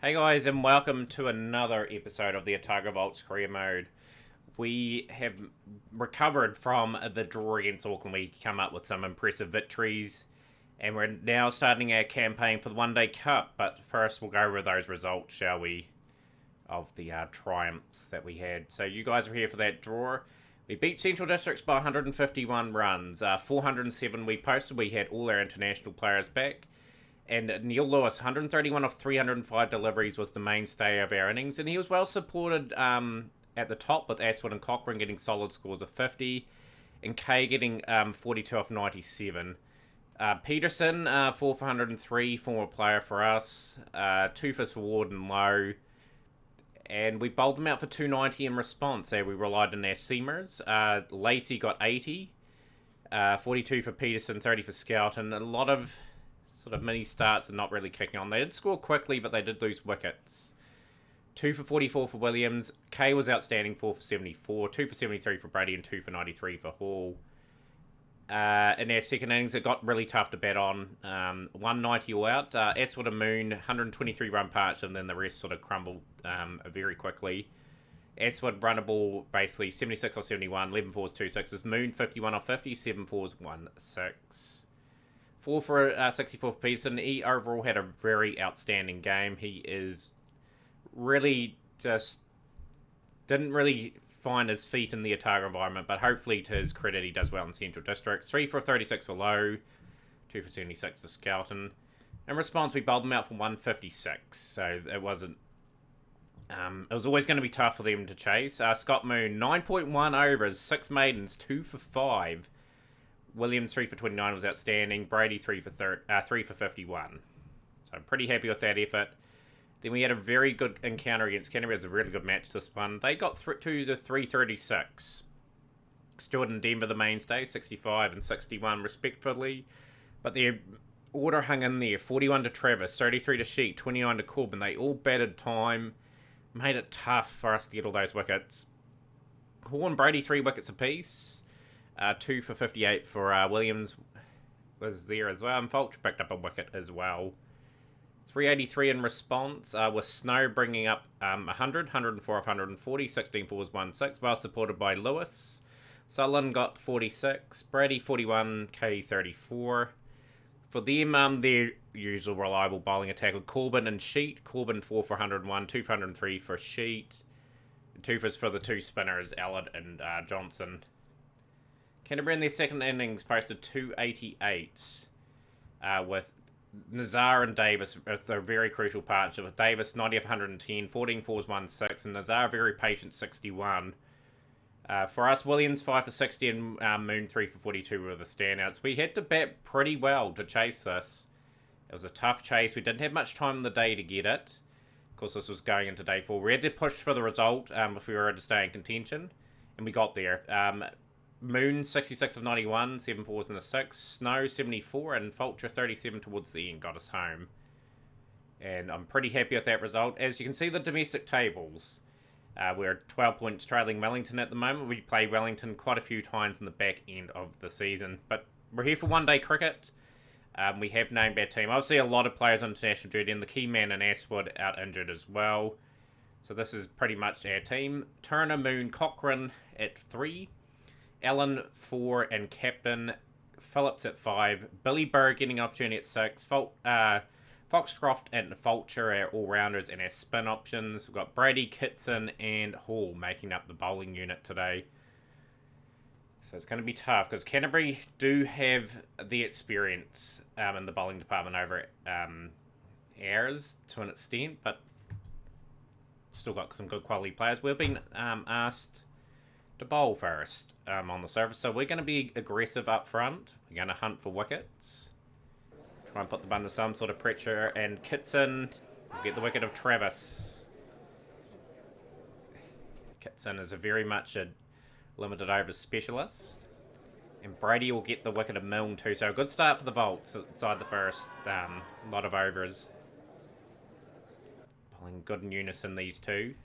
Hey guys, and welcome to another episode of the Otago Vaults Career Mode. We have recovered from the draw against Auckland. We come up with some impressive victories, and we're now starting our campaign for the One Day Cup. But first, we'll go over those results, shall we, of the triumphs that we had. So you guys are here for that draw. We beat Central Districts by 151 runs. 407 we posted. We had all our international players back. And Neil Lewis, 131 of 305 deliveries, was the mainstay of our innings. And he was well supported at the top, with Aswood and Cochrane getting solid scores of 50. And Kay getting 42 off 97. Peterson, 4 for 103, former player for us. 2 for Ward and Lowe. And we bowled them out for 290 in response. We relied on our seamers. Lacey got 80. 42 for Peterson, 30 for Scout. And a lot of sort of mini starts and not really kicking on. They did score quickly, but they did lose wickets. 2 for 44 for Williams. Kay was outstanding, 4 for 74. 2 for 73 for Brady and 2 for 93 for Hall. In our second innings, it got really tough to bat on. 190 all out. Aswood and Moon, 123 run parts, and then the rest sort of crumbled very quickly. Aswood run a ball basically 76 off 71, 11 fours, 2 sixes. Moon 51 off 50, 7 fours, 1 6. 4 for 64 for Peterson. He overall had a very outstanding game. He is really just didn't really find his feet in the Otago environment, but hopefully to his credit he does well in Central District. 3 for 36 for Lowe, 2 for 76 for Skelton. In response, we bowled them out for 156, so it wasn't it was always going to be tough for them to chase. Scott Moon, 9.1 overs, 6 maidens, 2 for 5. Williams 3 for 29 was outstanding. Brady 3 for 51. So I'm pretty happy with that effort. Then we had a very good encounter against Canterbury. It was a really good match, this one. They got to the 336. Stewart and Denver the mainstay, 65 and 61 respectively. But their order hung in there. 41 to Travis, 33 to Sheet, 29 to Corbin. They all batted time. Made it tough for us to get all those wickets. Hall and Brady 3 wickets apiece. 2 for 58 for Williams was there as well. And Fulcher picked up a wicket as well. 383 in response, with Snow bringing up 100, 104 off 140, 16 fours, 1 6, well supported by Lewis. Sutherland got 46, Brady 41, K 34. For them, their usual reliable bowling attack with Corbin and Sheet. Corbin 4 for 101, 2 for 103 for Sheet. 2 for the 2 spinners, Allard and Johnson. Canterbury in their second innings posted 288 with Nazar and Davis with a very crucial partnership, with Davis 90 of 110, 14 fours, 1 6, and Nazar very patient 61. For us, Williams 5 for 60 and Moon 3 for 42 were the standouts. We had to bat pretty well to chase this. It was a tough chase. We didn't have much time in the day to get it. Of course, this was going into day 4. We had to push for the result if we were to stay in contention, and we got there. Moon 66 of 91, 7 fours and a 6. Snow 74 and Fulcher 37 towards the end got us home. And I'm pretty happy with that result. As you can see, the domestic tables. We're 12 points trailing Wellington at the moment. We play Wellington quite a few times in the back end of the season. But we're here for one-day cricket. We have named our team. Obviously, a lot of players on international duty, and the key man in Aswood out injured as well. So this is pretty much our team. Turner, Moon, Cochrane at 3. Allen 4 and captain. Phillips at 5. Billy Burr getting an opportunity at 6. Foxcroft and Fulcher, our all-rounders, and our spin options. We've got Brady, Kitson, and Hall making up the bowling unit today. So it's going to be tough, because Canterbury do have the experience in the bowling department over ours to an extent, but still got some good quality players. We've been asked to bowl first on the surface, so we're going to be aggressive up front. We're going to hunt for wickets. Try and put them under some sort of pressure, and Kitson will get the wicket of Travis. Kitson is very much a limited overs specialist. And Brady will get the wicket of Milne too, so a good start for the Volts inside the first lot of overs. Pulling good in unison, these two.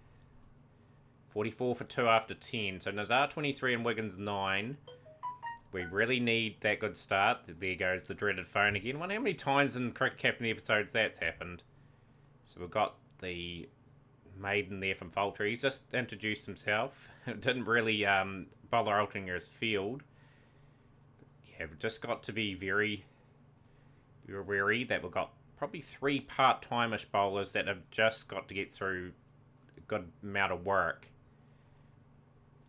44 for 2 after 10, so Nazar 23 and Wiggins 9. We really need that good start. There goes the dreaded phone again. Wonder how many times in Cricket Captain episodes that's happened. So we've got the maiden there from Fulcher. He's just introduced himself. Didn't really bother altering his field. Yeah, we've just got to be very, very wary that we've got probably 3 part-time-ish bowlers that have just got to get through a good amount of work.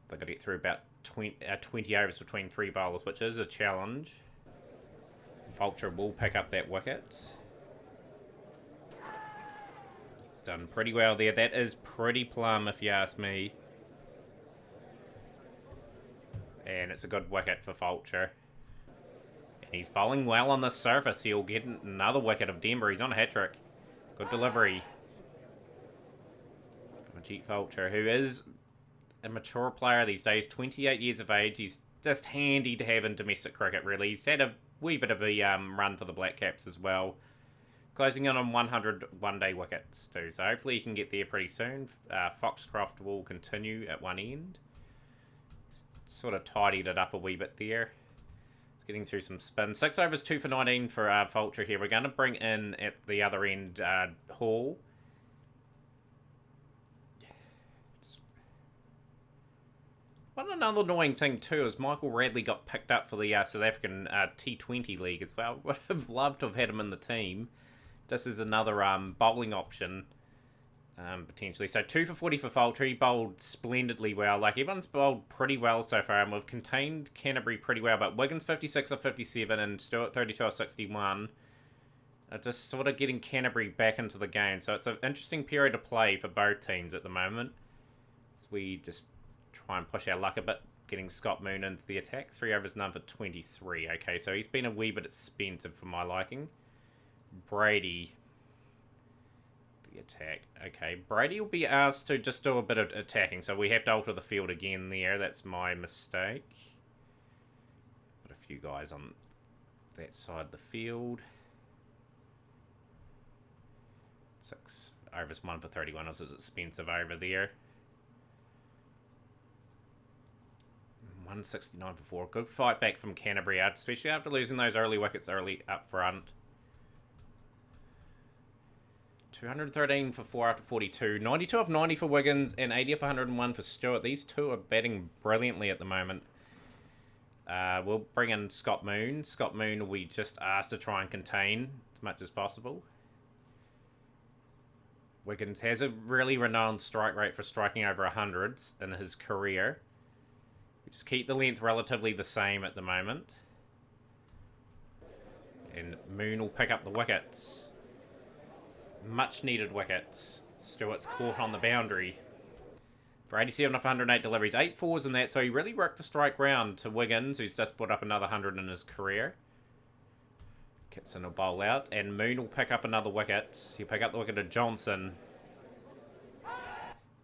They've got to get through about 20 overs between 3 bowlers, which is a challenge. Vulture will pick up that wicket. He's done pretty well there. That is pretty plumb, if you ask me. And it's a good wicket for Vulture. And he's bowling well on the surface. He'll get another wicket of Denver. He's on a hat-trick. Good delivery from Ajit Vulture, who is a mature player these days, 28 years of age. He's just handy to have in domestic cricket, really. He's had a wee bit of a run for the Black Caps as well. Closing in on 100 one-day wickets too, so hopefully he can get there pretty soon. Foxcroft will continue at one end. Sort of tidied it up a wee bit there. It's getting through some spin. 6 overs, 2 for 19 for Vulture here. We're going to bring in at the other end Hall. One another annoying thing too is Michael Radley got picked up for the South African T20 League as well. Would have loved to have had him in the team. This is another bowling option, potentially. So 2 for 40 for Fulcher. He bowled splendidly well. Like, everyone's bowled pretty well so far, and we've contained Canterbury pretty well. But Wiggins 56 of 57 and Stewart 32 of 61 are just sort of getting Canterbury back into the game. So it's an interesting period of play for both teams at the moment. As we just try and push our luck a bit, getting Scott Moon into the attack. 3 overs, none for 23. Okay, so he's been a wee bit expensive for my liking. Brady, the attack. Okay, Brady will be asked to just do a bit of attacking, so we have to alter the field again there. That's my mistake. Put a few guys on that side of the field. 6 overs, 1 for 31 is expensive over there. 169 for 4. Good fight back from Canterbury, especially after losing those early wickets early up front. 213 for 4 after 42. 92 of 90 for Wiggins and 80 of 101 for Stewart. These two are batting brilliantly at the moment. We'll bring in Scott Moon. Scott Moon we just asked to try and contain as much as possible. Wiggins has a really renowned strike rate for striking over 100s in his career. We just keep the length relatively the same at the moment. And Moon will pick up the wickets. Much needed wickets. Stewart's caught on the boundary. For 87 of 108 deliveries. 8 fours in that, so he really worked the strike round to Wiggins, who's just put up another 100 in his career. Kitson will bowl out, and Moon will pick up another wicket. He'll pick up the wicket of Johnson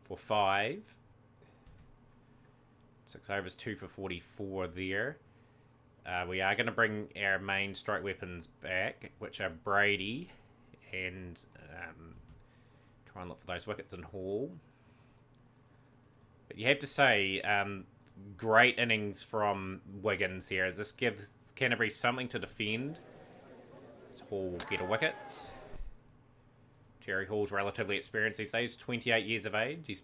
for 5. 6 overs, 2 for 44 there. We are going to bring our main strike weapons back, which are Brady, and try and look for those wickets in Hall. But you have to say, great innings from Wiggins here. This gives Canterbury something to defend. So Hall will get a wicket. Jerry Hall's relatively experienced these days, 28 years of age. He's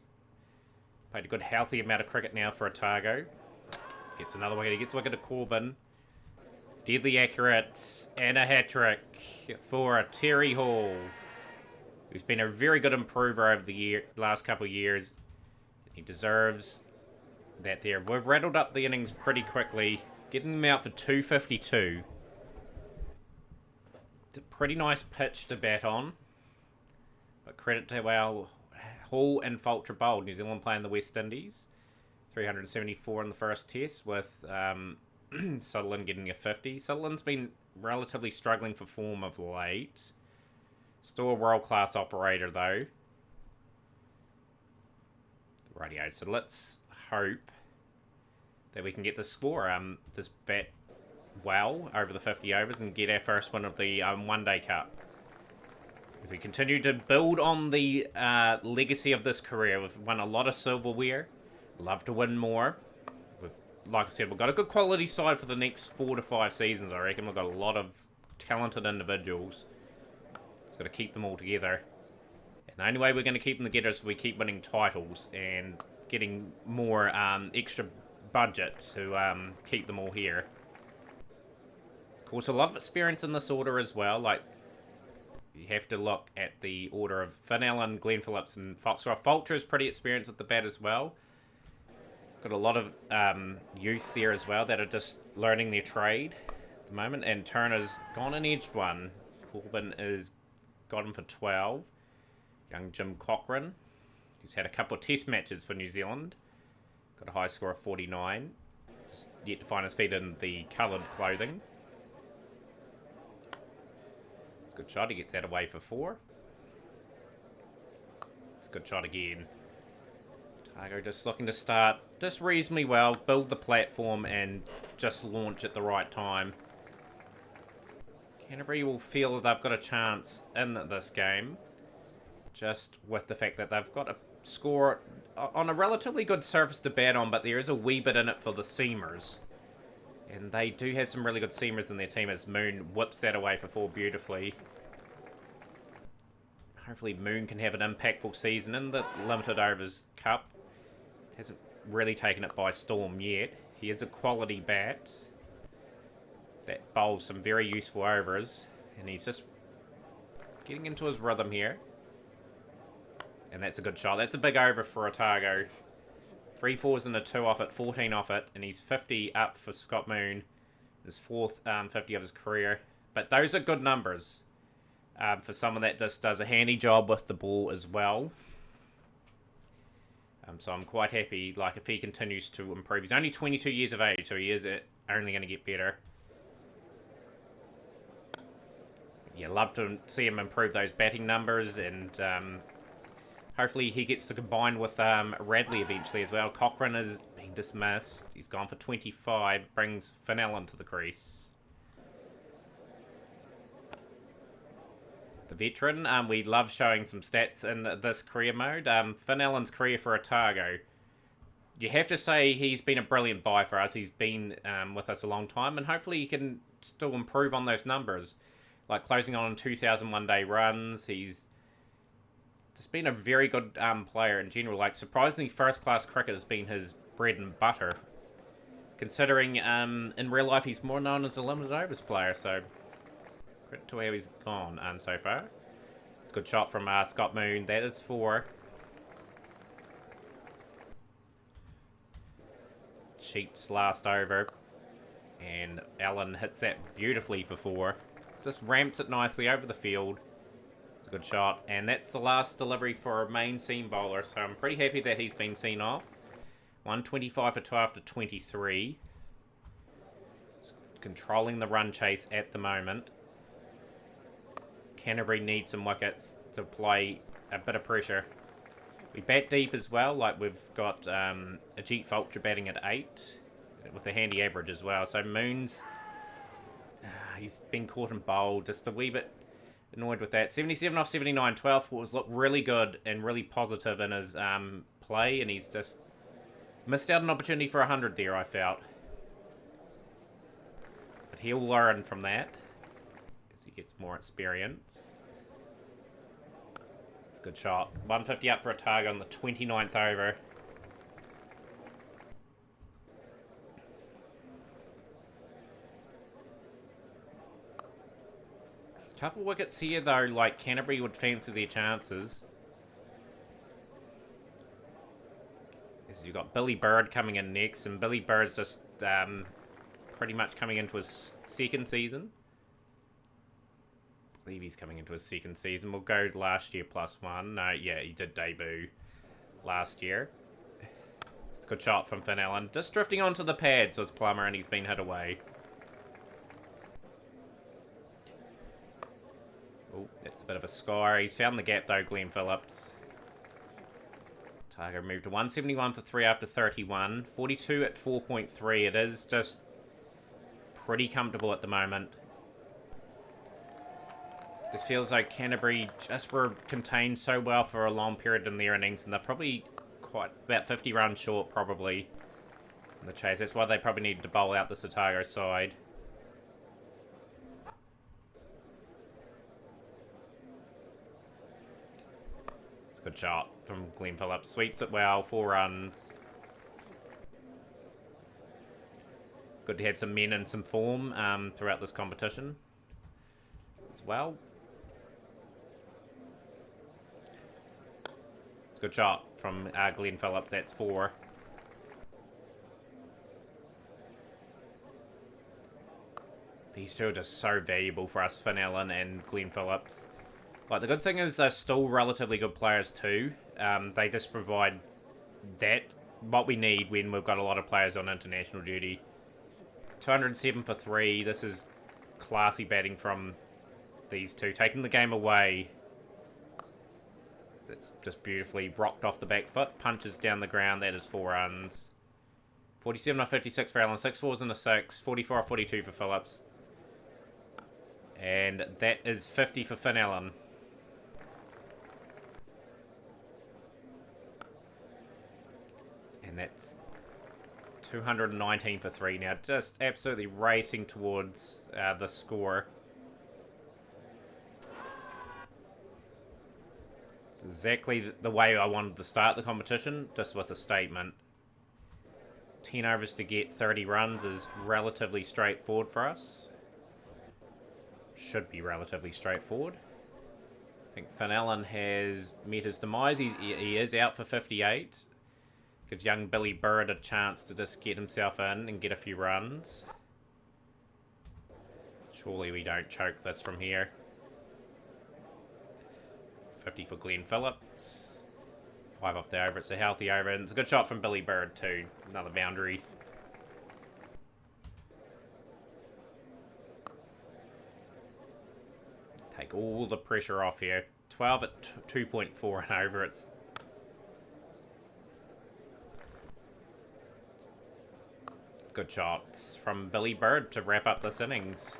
played a good healthy amount of cricket now for Otago. Gets another wicket. He gets a wicket to Corbin. Deadly accurate and a hat-trick for Terry Hall, who's been a very good improver over the last couple of years. He deserves that there. We've rattled up the innings pretty quickly, getting them out for 252. It's a pretty nice pitch to bat on, but credit to our Hall and Fulcher bowled. New Zealand playing the West Indies. 374 in the first test with Sutherland getting a 50. Sutherland's been relatively struggling for form of late. Still a world-class operator, though. Rightio, so let's hope that we can get the score. Just bat well over the 50 overs and get our first win of the One Day Cup. If we continue to build on the legacy of this career, we've won a lot of silverware. Love to win more. Like I said, we've got a good quality side for the next 4 to 5 seasons, I reckon. We've got a lot of talented individuals. Just got to keep them all together. And the only way we're going to keep them together is if we keep winning titles and getting more extra budget to keep them all here. Of course, a lot of experience in this order as well. Like, you have to look at the order of Finn Allen, Glenn Phillips, and Foxroy. Fulcher is pretty experienced with the bat as well. Got a lot of youth there as well that are just learning their trade at the moment. And Turner's gone and edged one. Corbin has got him for 12. Young Jim Cochran, who's had a couple of test matches for New Zealand. Got a high score of 49. Just yet to find his feet in the coloured clothing. It's a good shot. He gets that away for 4. It's a good shot again. Otago just looking to start just reasonably well, build the platform, and just launch at the right time. Canterbury will feel that they've got a chance in this game, just with the fact that they've got a score on a relatively good surface to bat on, but there is a wee bit in it for the seamers. And they do have some really good seamers in their team as Moon whips that away for 4 beautifully. Hopefully Moon can have an impactful season in the Limited Overs Cup. Hasn't really taken it by storm yet. He is a quality bat that bowls some very useful overs, and he's just getting into his rhythm here. And that's a good shot. That's a big over for Otago. 3 4s and a 2 off it, 14 off it, and he's 50 up for Scott Moon. His 4th 50 of his career. But those are good numbers for someone that just does a handy job with the ball as well. So I'm quite happy, like, if he continues to improve. He's only 22 years of age, so he is only going to get better. Yeah, love to see him improve those batting numbers, and hopefully he gets to combine with Radley eventually as well. Cochrane has been dismissed. He's gone for 25, brings Finn Allen to the crease. The veteran, we love showing some stats in this career mode. Finn Allen's career for Otago. You have to say he's been a brilliant buy for us. He's been with us a long time, and hopefully he can still improve on those numbers. Like closing on 2,000 one-day runs. He's just been a very good player in general. Like, surprisingly, first-class cricket has been his bread and butter. Considering in real life he's more known as a limited overs player, so credit to how he's gone so far. It's a good shot from Scott Moon. That is 4. Sheets last over. And Allen hits that beautifully for 4. Just ramps it nicely over the field. It's a good shot. And that's the last delivery for a main seam bowler. So I'm pretty happy that he's been seen off. 125 for 12 to 23. Just controlling the run chase at the moment. Canterbury needs some wickets to apply a bit of pressure. We bat deep as well. Like, we've got Ajit Fulcher batting at 8 with a handy average as well. So Moon's he's been caught and bowled. Just a wee bit annoyed with that. 77 off 79. 12 was looked really good and really positive in his play, and he's just missed out an opportunity for 100 there, I felt. But he'll learn from that as he gets more experience. It's a good shot. 150 up for Otago on the 29th over. Couple wickets here, though, like Canterbury would fancy their chances. As you've got Billy Bird coming in next, and Billy Bird's just pretty much coming into his second season. I believe he's coming into his second season. We'll go last year +1. No, yeah, he did debut last year. It's a good shot from Finn Allen. Just drifting onto the pads was Plummer, and he's been hit away. Oh, that's a bit of a score. He's found the gap, though, Glenn Phillips. Otago moved to 171 for 3 after 31. 42 at 4.3. It is just pretty comfortable at the moment. This feels like Canterbury just were contained so well for a long period in their innings, and they're probably about 50 runs short, probably, in the chase. That's why they probably needed to bowl out this Otago side. Good shot from Glenn Phillips. Sweeps it well. 4 runs. Good to have some men in some form throughout this competition as well. It's a good shot from Glenn Phillips. That's 4. These two are just so valuable for us, Finn Allen and Glenn Phillips. Like, the good thing is they're still relatively good players too. They just provide what we need when we've got a lot of players on international duty. 207 for 3. This is classy batting from these two. Taking the game away. It's just beautifully rocked off the back foot. Punches down the ground. That is 4 runs. 47 off 56 for Allen. 6 fours and a 6. 44 off 42 for Phillips. And that is 50 for Finn Allen. And that's 219 for 3 now. Just absolutely racing towards the score. It's exactly the way I wanted to start the competition, just with a statement. 10 overs to get 30 runs is relatively straightforward for us. Should be relatively straightforward. I think Finn Allen has met his demise. He is out for 58. Gives young Billy Bird a chance to just get himself in and get a few runs. Surely we don't choke this from here. 50 for Glenn Phillips. 5 off the over. It's a healthy over. And it's a good shot from Billy Bird too. Another boundary. Take all the pressure off here. 12 at 2.4 and over. It's good shots from Billy Bird to wrap up this innings.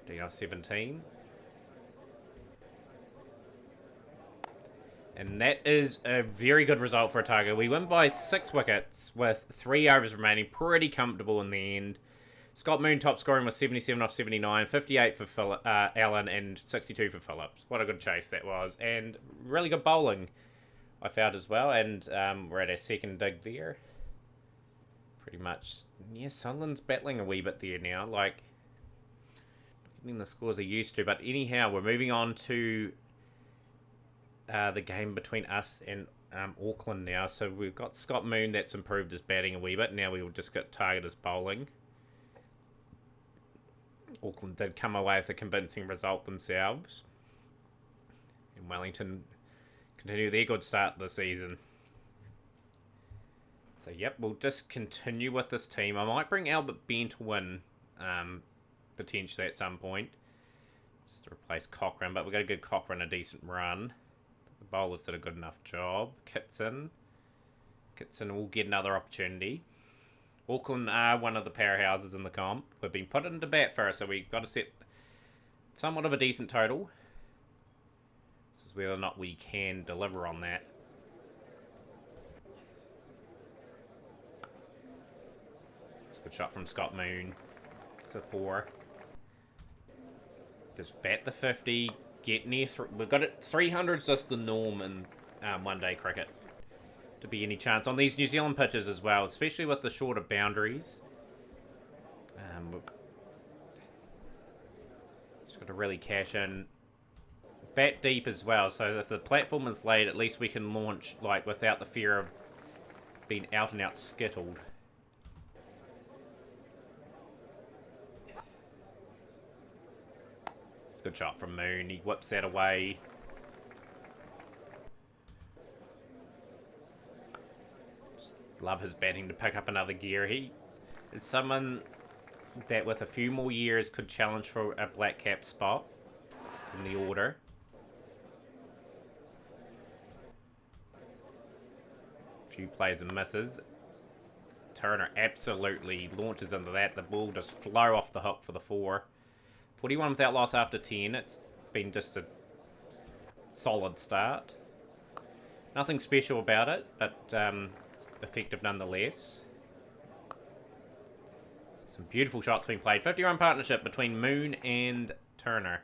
15 off 17. And that is a very good result for Otago. We win by 6 wickets with 3 overs remaining. Pretty comfortable in the end. Scott Moon top scoring with 77 off 79. 58 for Allen and 62 for Phillips. What a good chase that was. And really good bowling, I found as well. And we're at our second dig there. Pretty much. Yeah, Sunderland's battling a wee bit there now. Like, not getting the scores they're used to. But anyhow, we're moving on to the game between us and Auckland now. So we've got Scott Moon that's improved his batting a wee bit. Now we'll just get target his bowling. Auckland did come away with a convincing result themselves. And Wellington continue their good start this season. So yep, we'll just continue with this team. I might bring Albert Ben to win potentially at some point. Just to replace Cochrane, but we've got to give Cochrane a decent run. The bowlers did a good enough job. Kitson will get another opportunity. Auckland are one of the powerhouses in the comp. We've been put into bat first, so we've got to set somewhat of a decent total. This is whether or not we can deliver on that. It's a good shot from Scott Moon. It's a 4. Just bat the 50. Get near. We've got it. 300's just the norm in one-day cricket. To be any chance on these New Zealand pitches as well, especially with the shorter boundaries. Just got to really cash in. Bat deep as well, so if the platform is laid, at least we can launch like without the fear of being out and out skittled. It's a good shot from Moon. He whips that away. Love his batting to pick up another gear. He is someone that with a few more years could challenge for a black cap spot in the order. A few plays and misses. Turner absolutely launches into that. The ball just flow off the hook for the 4. 41 without loss after 10. It's been just a solid start. Nothing special about it, but it's effective nonetheless. Some beautiful shots being played. 50-run partnership between Moon and Turner.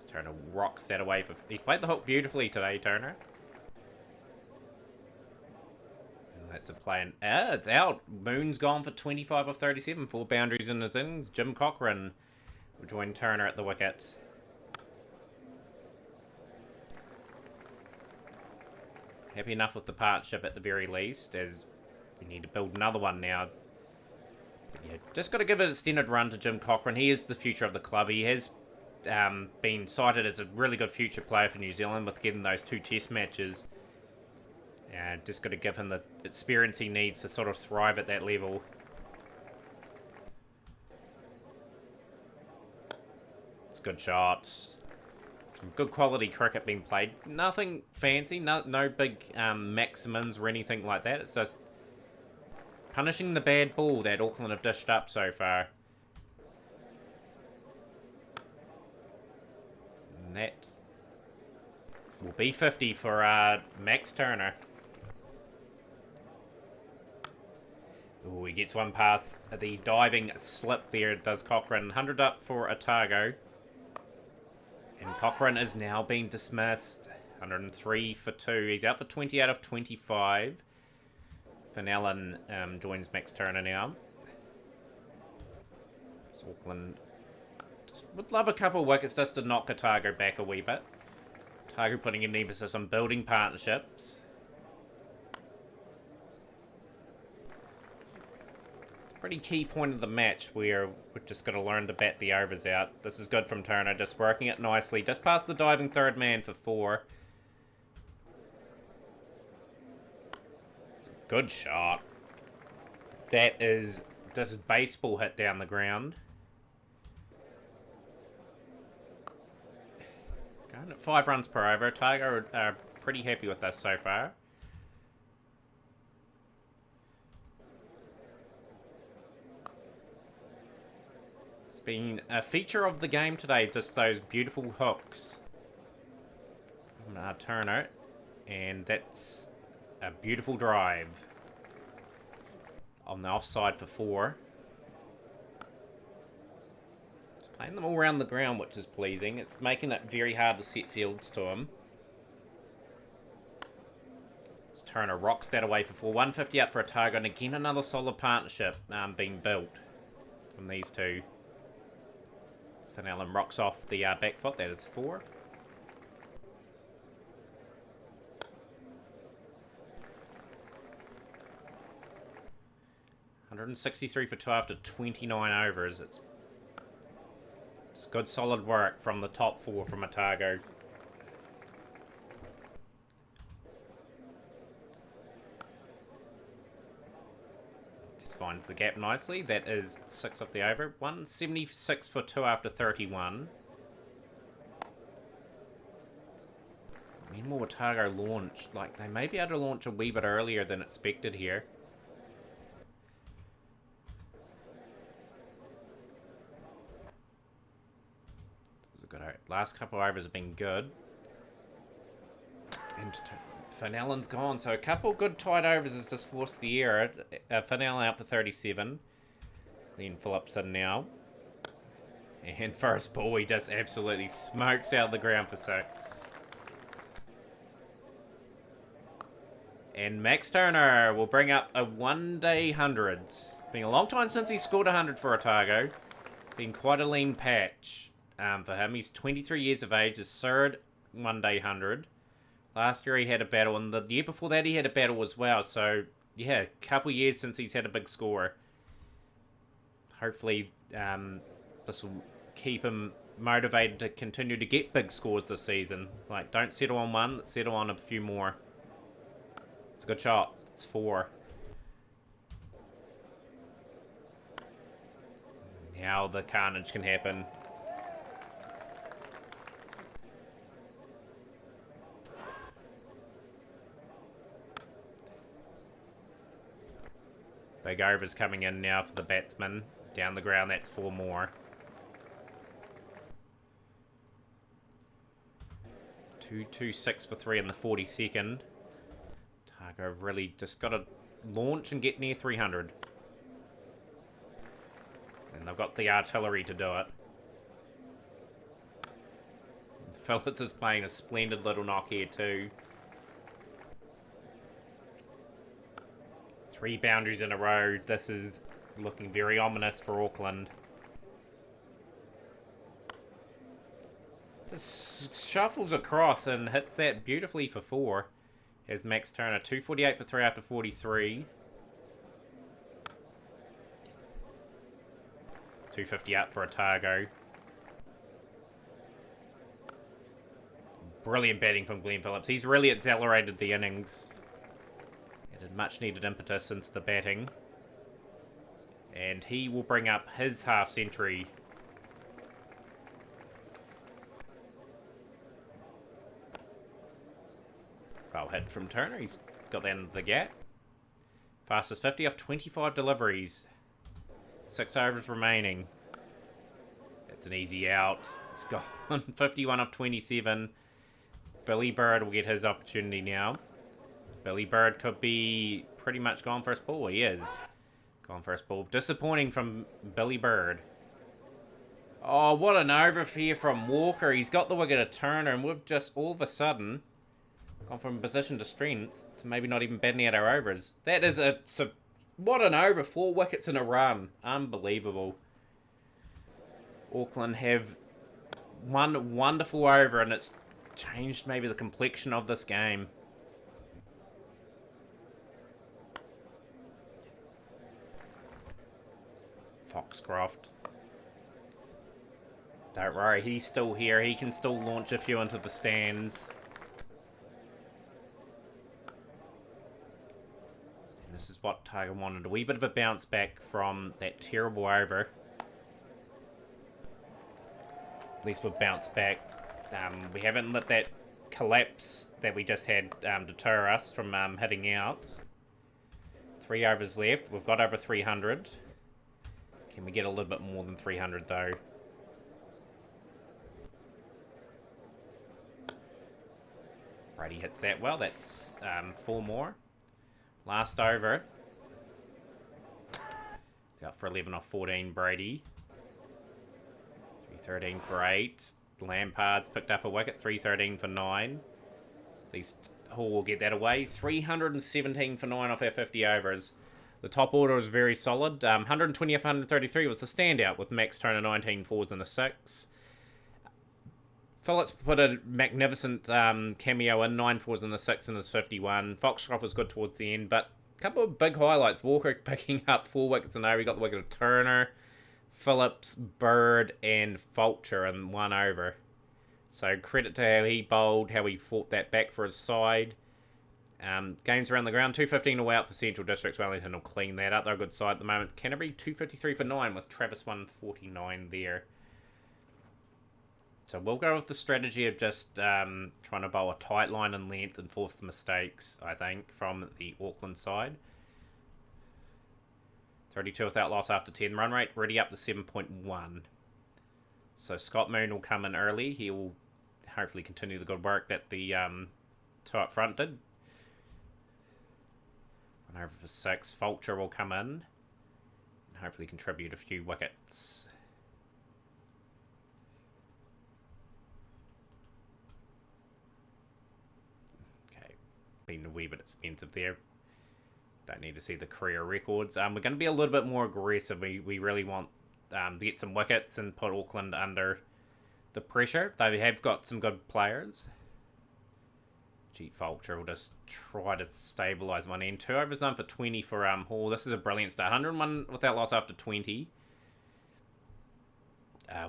Turner rocks that away. He's played the hook beautifully today, Turner. That's a play. It's out. Moon's gone for 25 of 37. 4 boundaries in his innings. Jim Cochran will join Turner at the wicket. Happy enough with the partnership at the very least, as we need to build another one now. But yeah, just got to give an extended run to Jim Cochran. He is the future of the club. He has been cited as a really good future player for New Zealand with getting those 2 test matches. Just got to give him the experience he needs to sort of thrive at that level. It's good shots. Some good quality cricket being played. Nothing fancy, no big maximums or anything like that. It's just punishing the bad ball that Auckland have dished up so far. And that will be 50 for Max Turner. Ooh, he gets one past the diving slip there, does Cochran. 100 up for Otago. And Cochran is now being dismissed. 103 for 2. He's out for 20 out of 25. Fenelon joins Max Turner now. So Auckland just would love a couple of wickets just to knock Otago back a wee bit. Otago putting an emphasis on building partnerships. Pretty key point of the match where we've just got to learn to bat the overs out. This is good from Turner, just working it nicely. Just past the diving third man for 4. It's a good shot. That is just baseball hit down the ground. Going at 5 runs per over. Otago are pretty happy with this so far. Been a feature of the game today, just those beautiful hooks from Turner, and that's a beautiful drive on the offside for 4. It's playing them all around the ground, which is pleasing. It's making it very hard to set fields to him. So Turner rocks that away for 4. 150 up for Otago, and again another solid partnership being built from these two. Fenelon rocks off the back foot. That is 4. $163 for 2 after 29 overs. It's good solid work from the top 4 from Otago. Finds the gap nicely. That is 6 off the over. 176 for 2 after 31. When will Otago launch? Like, they may be able to launch a wee bit earlier than expected here. This is a good. Last couple of overs have been good. And Fenelon's gone, so a couple good tight overs has just forced the error. Fenelon out for 37. Glenn Phillips in now. And first ball, he just absolutely smokes out the ground for 6. And Max Turner will bring up a one-day 100. It's been a long time since he scored 100 for Otago. Been quite a lean patch for him. He's 23 years of age, his 3rd one-day 100. Last year he had a battle, and the year before that he had a battle as well. So, yeah, a couple years since he's had a big score. Hopefully, this will keep him motivated to continue to get big scores this season. Like, don't settle on one, settle on a few more. It's a good shot. It's 4. Now the carnage can happen. Big overs coming in now for the batsman. Down the ground, that's 4 more. 226 for 3 in the 42nd. Otago have really just got to launch and get near 300. And they've got the artillery to do it. Phillips is playing a splendid little knock here too. 3 boundaries in a row. This is looking very ominous for Auckland. Just shuffles across and hits that beautifully for 4. Here's Max Turner. 248 for 3 after 43. 250 up for Otago. Brilliant batting from Glenn Phillips. He's really accelerated the innings. Added much needed impetus into the batting. And he will bring up his half century. Well hit from Turner. He's got that into the gap. Fastest 50 off 25 deliveries. 6 overs remaining. That's an easy out. It's gone 51 off 27. Billy Bird will get his opportunity now. Billy Bird could be pretty much gone first ball. He is. Gone first ball. Disappointing from Billy Bird. Oh, what an overfare from Walker. He's got the wicket of Turner, and we've just all of a sudden gone from position to strength to maybe not even batting out our overs. That is what an over. 4 wickets in a run. Unbelievable. Auckland have one wonderful over, and it's changed maybe the complexion of this game. Foxcroft. Don't worry, he's still here. He can still launch a few into the stands. And this is what Tiger wanted. A wee bit of a bounce back from that terrible over. At least we've bounced back. We haven't let that collapse that we just had deter us from hitting out. 3 overs left. We've got over 300. Can we get a little bit more than 300 though? Brady hits that well. That's 4 more. Last over. It's out for 11 off 14, Brady. 313 for 8. Lampard's picked up a wicket. 313 for 9. At least Hall will get that away. 317 for 9 off our 50 overs. The top order was very solid. 120 off 133 was the standout with Max Turner 19 fours and a 6. Phillips put a magnificent cameo in, 9 fours and a 6 in his 51. Foxcroft was good towards the end, but a couple of big highlights. Walker picking up 4 wickets in a row. He got the wicket of Turner, Phillips, Bird, and Fulcher in 1 over. So credit to how he bowled, how he fought that back for his side. Games around the ground, 215 all out for Central Districts. Wellington will clean that up. They're a good side at the moment. Canterbury, 253 for 9 with Travis 149 there. So we'll go with the strategy of just trying to bowl a tight line and length and force mistakes, I think, from the Auckland side. 32 without loss after 10. Run rate ready up to 7.1. So Scott Moon will come in early. He will hopefully continue the good work that the 2 up front did. 1 over for 6. Fulcher will come in and hopefully contribute a few wickets. Okay, been a wee bit expensive there. Don't need to see the career records. We're going to be a little bit more aggressive. We really want to get some wickets and put Auckland under the pressure. They have got some good players. Fulcher will just try to stabilise one end. 2 overs done for 20 for Hall. This is a brilliant start. 101 without loss after 20.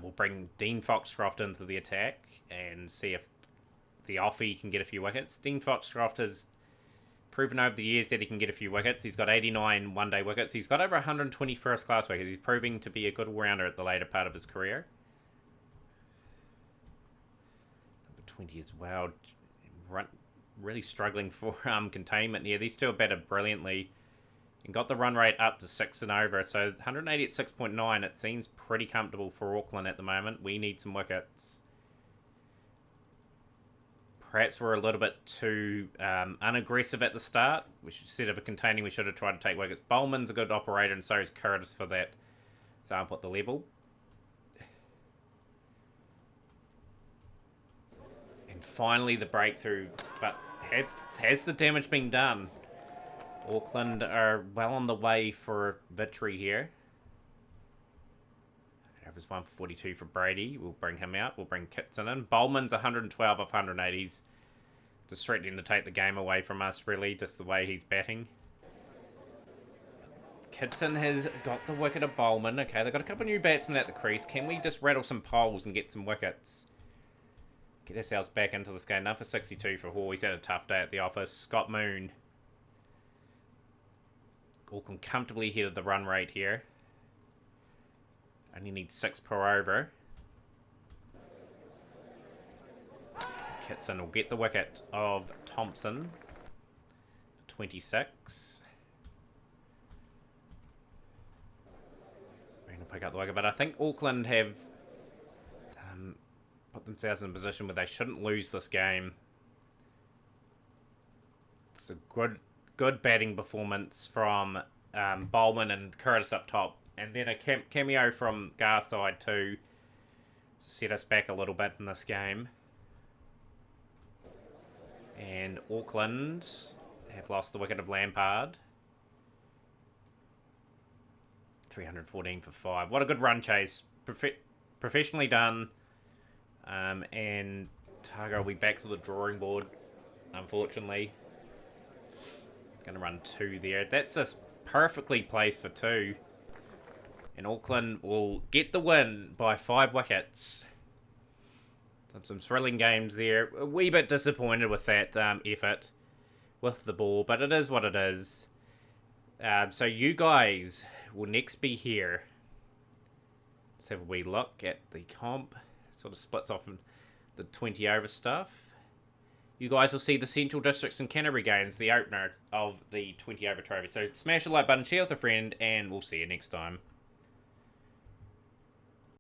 We'll bring Dean Foxcroft into the attack and see if the offie can get a few wickets. Dean Foxcroft has proven over the years that he can get a few wickets. He's got 89 one-day wickets. He's got over 120 first-class wickets. He's proving to be a good all-rounder at the later part of his career. Number 20 as well. Really struggling for containment here. These two are batted brilliantly and got the run rate up to 6 and over. So 180 at 6.9. It seems pretty comfortable for Auckland at the moment. We need some wickets. Perhaps we're a little bit too unaggressive at the start. Instead of containing, we should have tried to take wickets. Bowman's a good operator, and so is Curtis for that sample at the level. finally the breakthrough, but has the damage been done? Auckland are well on the way for victory here. Average 142 for Brady. We'll bring him out. We'll bring Kitson in. Bowman's 112 off 180s. Just threatening to take the game away from us, really, just the way he's batting. Kitson has got the wicket of Bowman. Okay, they've got a couple of new batsmen at the crease. Can we just rattle some poles and get some wickets? Get ourselves back into this game. Now for 62 for Hall. He's had a tough day at the office. Scott Moon. Auckland comfortably ahead of the run rate here. Only need 6 per over. Kitson will get the wicket of Thompson. 26. We're going to pick up the wicket, but I think Auckland have put themselves in a position where they shouldn't lose this game. It's a good batting performance from Bowman and Curtis up top. And then a cameo from Garside too to set us back a little bit in this game. And Auckland have lost the wicket of Lampard. 314 for 5. What a good run chase. Professionally done. And Otago will be back to the drawing board, unfortunately. Going to run 2 there. That's just perfectly placed for 2. And Auckland will get the win by 5 wickets. Some thrilling games there. A wee bit disappointed with that effort with the ball, but it is what it is. So you guys will next be here. Let's have a wee look at the comp. Sort of splits off in the 20 over stuff. You guys will see the Central Districts and Canterbury games, the opener of the 20 over trophy. So smash the like button, share with a friend, and we'll see you next time.